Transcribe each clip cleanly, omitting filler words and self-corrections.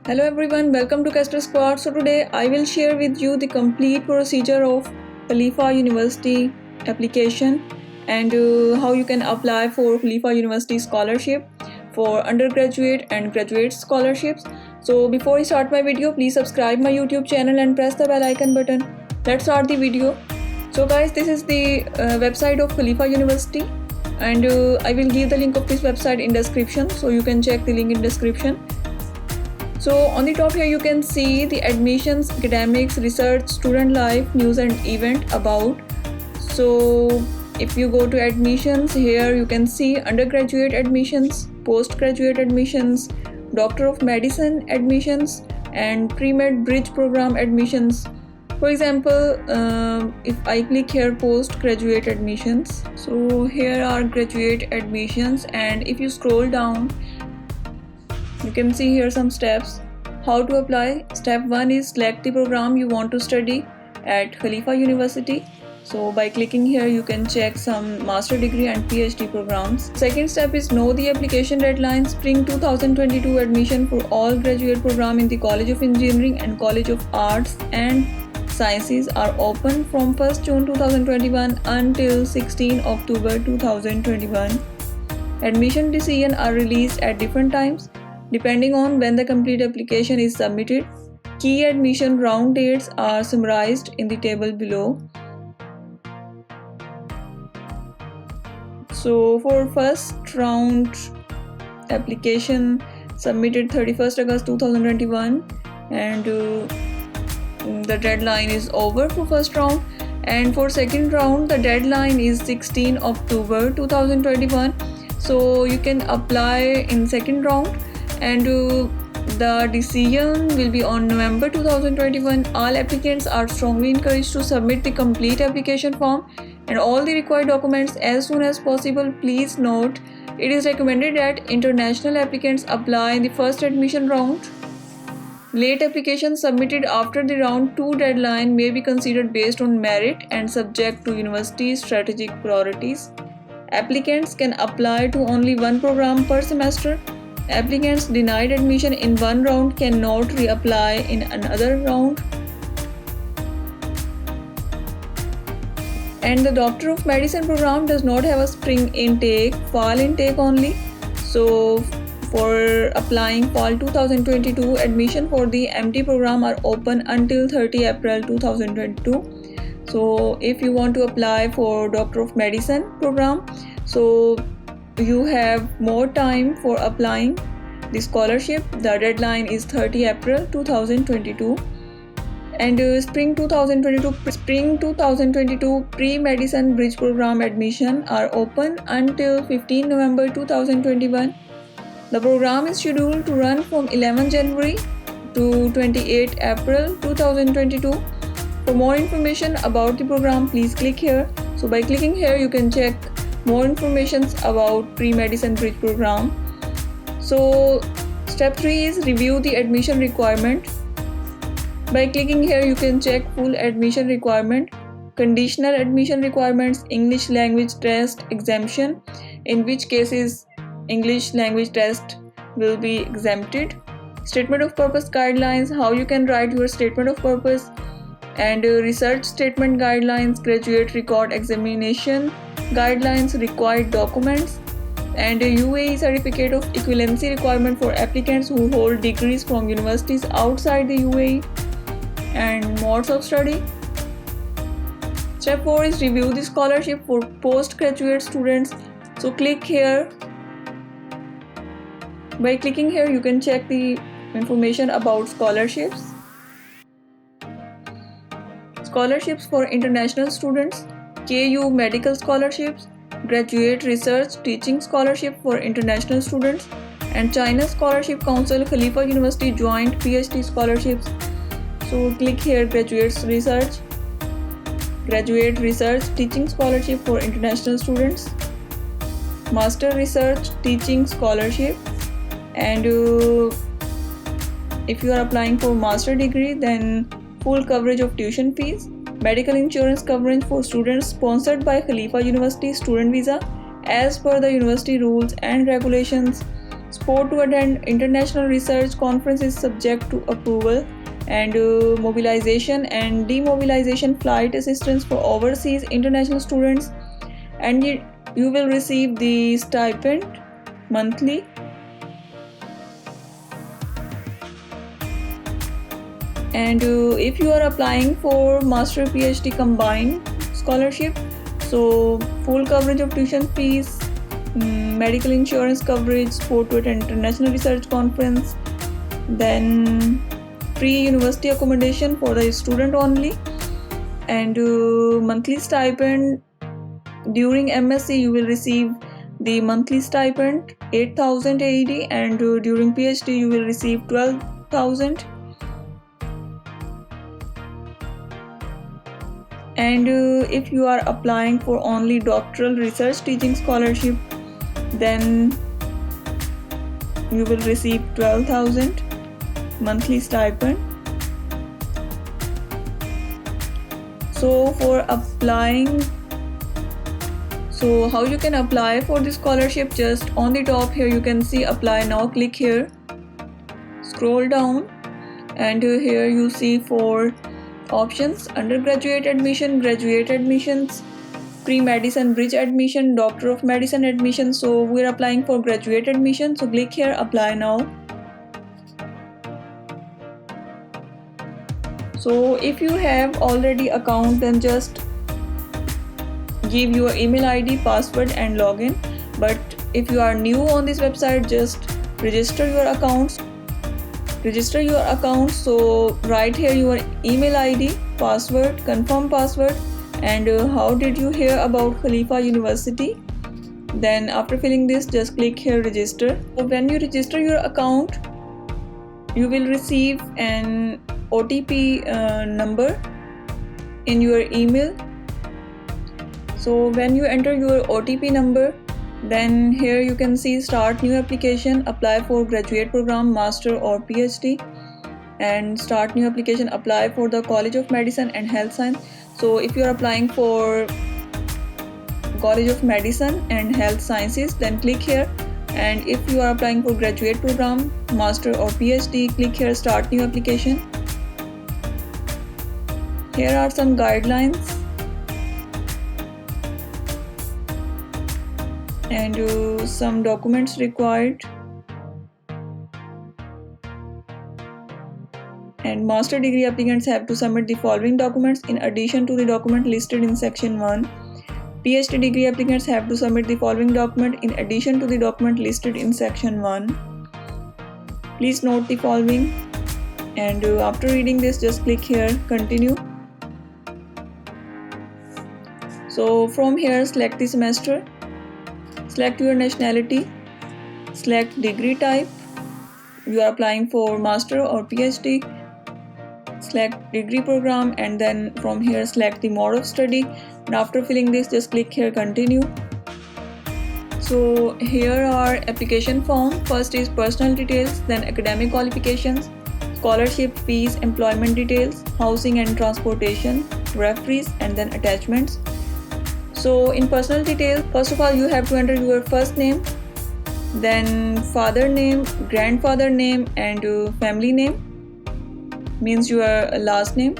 Hello everyone, welcome to Caster Squad. So today I will share with you the complete procedure of Khalifa University application and how you can apply for Khalifa University scholarship for undergraduate and graduate scholarships. So before I start my video, please subscribe my YouTube channel and press the bell icon button. Let's start the video. So guys, this is the website of Khalifa University and I will give the link of this website in description, so you can check the link in description. So on the top here you can see the admissions, academics, research, student life, news and event about. So if you go to admissions, here you can see undergraduate admissions, postgraduate admissions, Doctor of Medicine admissions and pre-med bridge program admissions. For example, if I click here postgraduate admissions, so here are graduate admissions, and if you scroll down you can see here some steps how to apply. Step 1 is select the program you want to study at Khalifa University. So by clicking here you can check some master degree and PhD programs. Second step is know the application deadline. Spring 2022 admission for all graduate program in the College of Engineering and College of Arts and Sciences are open from 1st June 2021 until 16 October 2021. Admission decisions are released at different times depending on when the complete application is submitted. Key admission round dates are summarized in the table below. So for first round application submitted 31st August 2021 and the deadline is over for first round, and for second round the deadline is 16 October 2021. So you can apply in second round and the decision will be on November 2021. All applicants are strongly encouraged to submit the complete application form and all the required documents as soon as possible. Please note, it is recommended that international applicants apply in the first admission round. Late applications submitted after the round 2 deadline may be considered based on merit and subject to university's strategic priorities. Applicants can apply to only one program per semester. Applicants denied admission in one round cannot reapply in another round. And the Doctor of Medicine program does not have a spring intake, fall intake only. So for applying fall 2022, admission for the MD program are open until 30 April 2022. So if you want to apply for Doctor of Medicine program, so you have more time for applying the scholarship. The deadline is 30 April 2022. And Spring 2022 pre-medicine bridge program admission are open until 15 November 2021. The program is scheduled to run from 11 January to 28 April 2022. For more information about the program, please click here. So by clicking here you can check more information about pre-medicine bridge program. So step 3 is review the admission requirement. By clicking here you can check full admission requirement, conditional admission requirements, English language test exemption, in which cases English language test will be exempted, statement of purpose guidelines, how you can write your statement of purpose, and research statement guidelines, graduate record examination guidelines, required documents, and a UAE certificate of equivalency requirement for applicants who hold degrees from universities outside the UAE, and modes of study. Step 4 is review the scholarship for postgraduate students. So click here. By clicking here you can check the information about scholarships. Scholarships for international students, KU medical scholarships, graduate research teaching scholarship for international students, and China Scholarship Council Khalifa University joint PhD scholarships. So click here graduate research teaching scholarship for international students, master research teaching scholarship, and if you are applying for master degree, then full coverage of tuition fees, medical insurance coverage for students sponsored by Khalifa University student visa as per the university rules and regulations, Sport to attend international research conference is subject to approval, and mobilization and demobilization flight assistance for overseas international students, and you will receive the stipend monthly. And if you are applying for master PhD combined scholarship, so full coverage of tuition fees, medical insurance coverage, sport to attend international research conference, then free university accommodation for the student only, and monthly stipend. During MSc you will receive the monthly stipend 8,000 AED, and during PhD you will receive 12,000. And if you are applying for only doctoral research teaching scholarship, then you will receive 12,000 monthly stipend. So for applying, so how you can apply for the scholarship, just on the top here you can see apply now. Click here, scroll down, and here you see 4 options: undergraduate admission, graduate admissions, pre-medicine bridge admission, doctor of medicine admission. So we're applying for graduate admission, so click here apply now. So if you have already account, then just give your email ID, password and login. But if you are new on this website, just register your account. So write here your email ID, password, confirm password, and how did you hear about Khalifa University. Then after filling this, just click here register. So when you register your account, you will receive an OTP number in your email. So when you enter your OTP number, then here you can see start new application, apply for graduate program, master or PhD, and start new application, apply for the College of Medicine and Health Science. So if you are applying for College of Medicine and Health Sciences, then click here. And if you are applying for graduate program, master or PhD, click here start new application. Here are some guidelines, and some documents required. And master degree applicants have to submit the following documents in addition to the document listed in section 1. PhD degree applicants have to submit the following document in addition to the document listed in section 1. Please note the following, and after reading this, just click here continue. So from here, select the semester, select your nationality, select degree type. You are applying for master or PhD, select degree program, and then from here select the mode of study. And after filling this, just click here continue. So here are application form. First is personal details, then academic qualifications, scholarship fees, employment details, housing and transportation, referees, and then attachments. So in personal details, first of all you have to enter your first name, then father name, grandfather name, and family name, means your last name.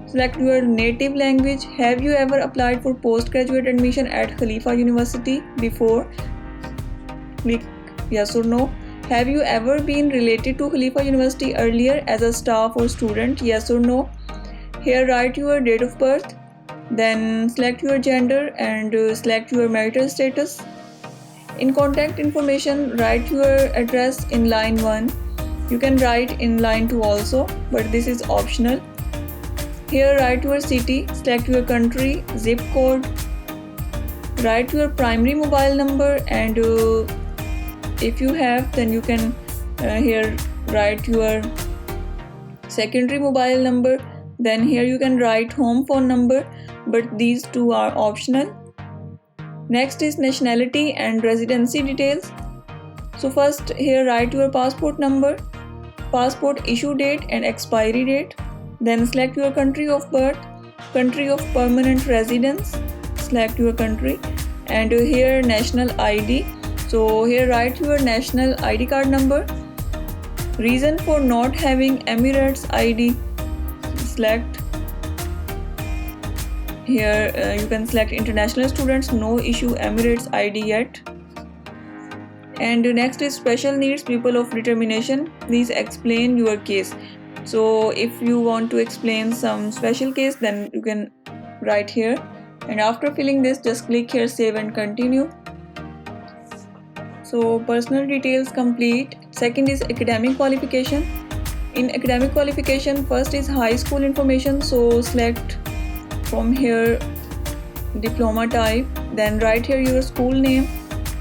Select your native language. Have you ever applied for postgraduate admission at Khalifa University before? Click yes or no. Have you ever been related to Khalifa University earlier as a staff or student? Yes or no. Here write your date of birth, then select your gender and select your marital status. In contact information, write your address in line 1. You can write in line 2 also, but this is optional. Here write your city, select your country, zip code, write your primary mobile number, and if you have, then you can here write your secondary mobile number. Then here you can write home phone number, but these two are optional. Next is nationality and residency details. So first here write your passport number, passport issue date and expiry date. Then select your country of birth, country of permanent residence, select your country, and here national ID. So here write your national ID card number. Reason for not having Emirates ID, select. Here you can select international students, no issue Emirates ID yet. And next is special needs people of determination, please explain your case. So if you want to explain some special case, then you can write here, and after filling this just click here save and continue. So personal details complete. Second is academic qualification. In academic qualification, first is high school information, so select from here diploma type, then write here your school name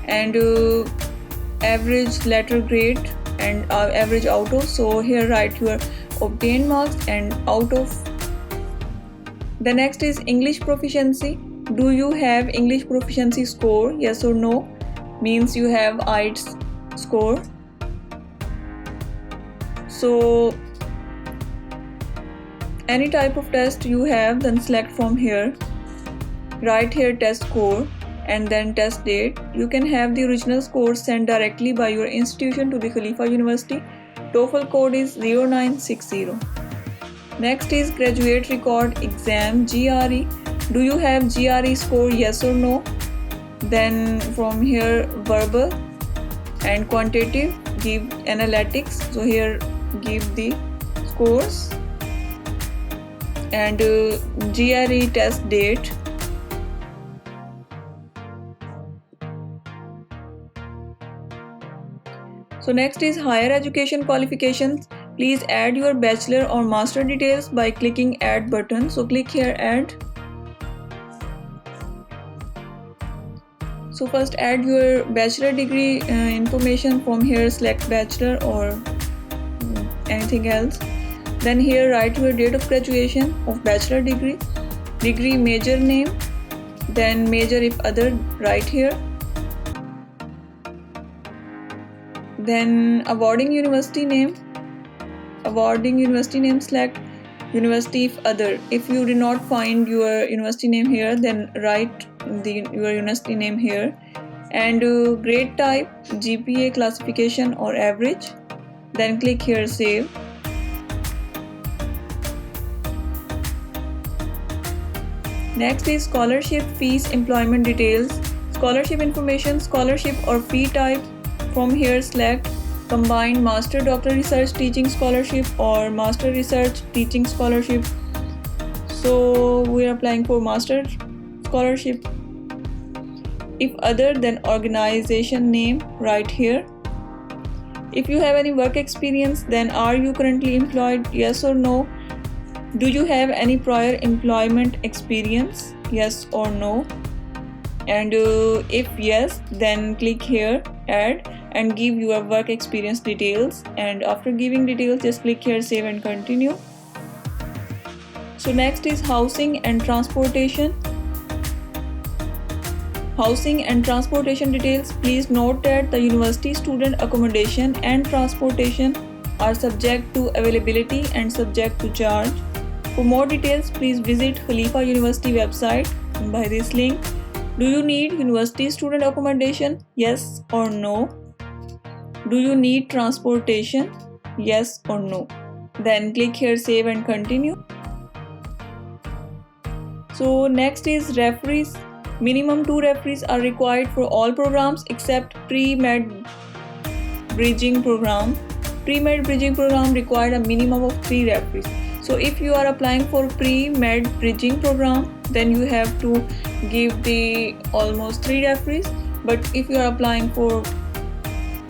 and average letter grade and average out of. So here write your obtained marks and out of. The next is English proficiency. Do you have English proficiency score, yes or no? Means you have IELTS score. So any type of test you have, then select from here, write here test score and then test date. You can have the original score sent directly by your institution to the Khalifa University. TOEFL code is 0960. Next is graduate record exam, GRE. Do you have GRE score, yes or no? Then from here verbal and quantitative, give analytics. So here give the scores and GRE test date. So next is higher education qualifications. Please add your bachelor or master details by clicking add button. So click here add. So first add your bachelor degree information. From here select bachelor or anything else. Then here write your date of graduation of bachelor degree, degree major name, then major if other write here. Then awarding university name, select university if other. If you did not find your university name here, then write your university name here. And grade type, GPA classification or average, then click here save. Next is scholarship, fees, employment details, scholarship information, scholarship or fee type. From here select combined master doctor research teaching scholarship or master research teaching scholarship. So we are applying for master scholarship. If other, then organization name right here. If you have any work experience, then are you currently employed, yes or no? Do you have any prior employment experience, yes or no? And if yes, then click here add and give your work experience details, and after giving details just click here save and continue. So next is housing and transportation. Housing and transportation details. Please note that the university student accommodation and transportation are subject to availability and subject to charge. For more details, please visit Khalifa University website by this link. Do you need university student accommodation? Yes or no? Do you need transportation? Yes or no? Then click here save and continue. So next is referees. Minimum 2 referees are required for all programs except pre-med bridging program. Pre-med bridging program required a minimum of 3 referees. So if you are applying for pre-med bridging program, then you have to give the almost 3 referees. But if you are applying for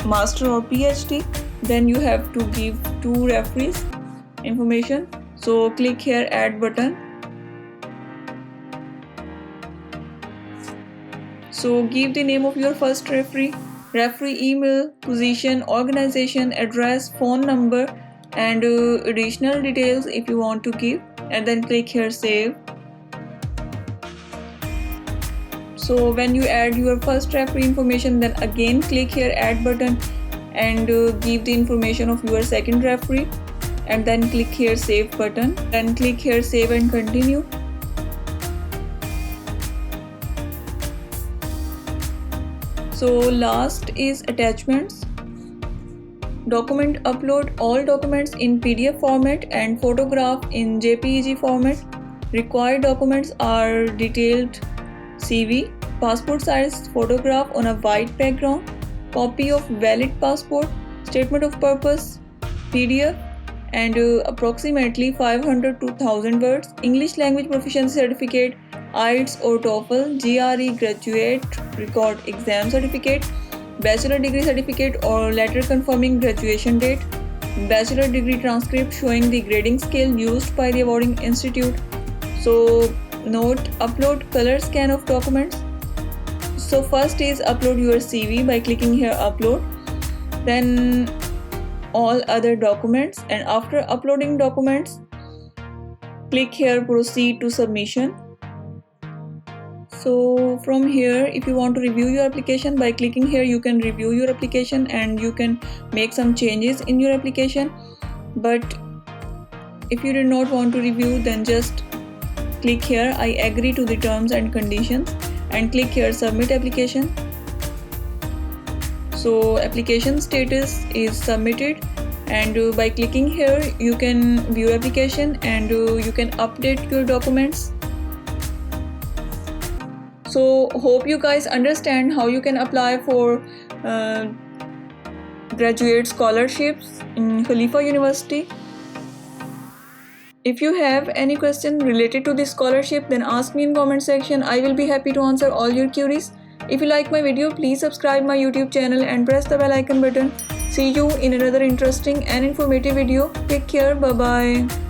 master or PhD, then you have to give 2 referees information. So click here add button. So give the name of your first referee, referee email, position, organization, address, phone number, and additional details if you want to give, and then click here save. So when you add your first referee information, then again click here add button and give the information of your second referee, and then click here save button, then click here save and continue. So last is attachments. Document upload. All documents in PDF format and photograph in JPEG format. Required documents are detailed CV, passport size photograph on a white background, copy of valid passport, statement of purpose, PDF, and approximately 500 to 1000 words. English language proficiency certificate, IELTS or TOEFL, GRE graduate record exam certificate, bachelor degree certificate or letter confirming graduation date, bachelor degree transcript showing the grading scale used by the awarding institute. So note, upload color scan of documents. So first is upload your CV by clicking here upload, then all other documents, and after uploading documents click here proceed to submission. So from here, if you want to review your application, by clicking here you can review your application and you can make some changes in your application. But if you do not want to review, then just click here I agree to the terms and conditions and click here submit application. So application status is submitted, and by clicking here you can view application and you can update your documents. So hope you guys understand how you can apply for graduate scholarships in Khalifa University. If you have any question related to this scholarship, then ask me in comment section. I will be happy to answer all your queries. If you like my video, please subscribe my YouTube channel and press the bell icon button. See you in another interesting and informative video. Take care. Bye bye.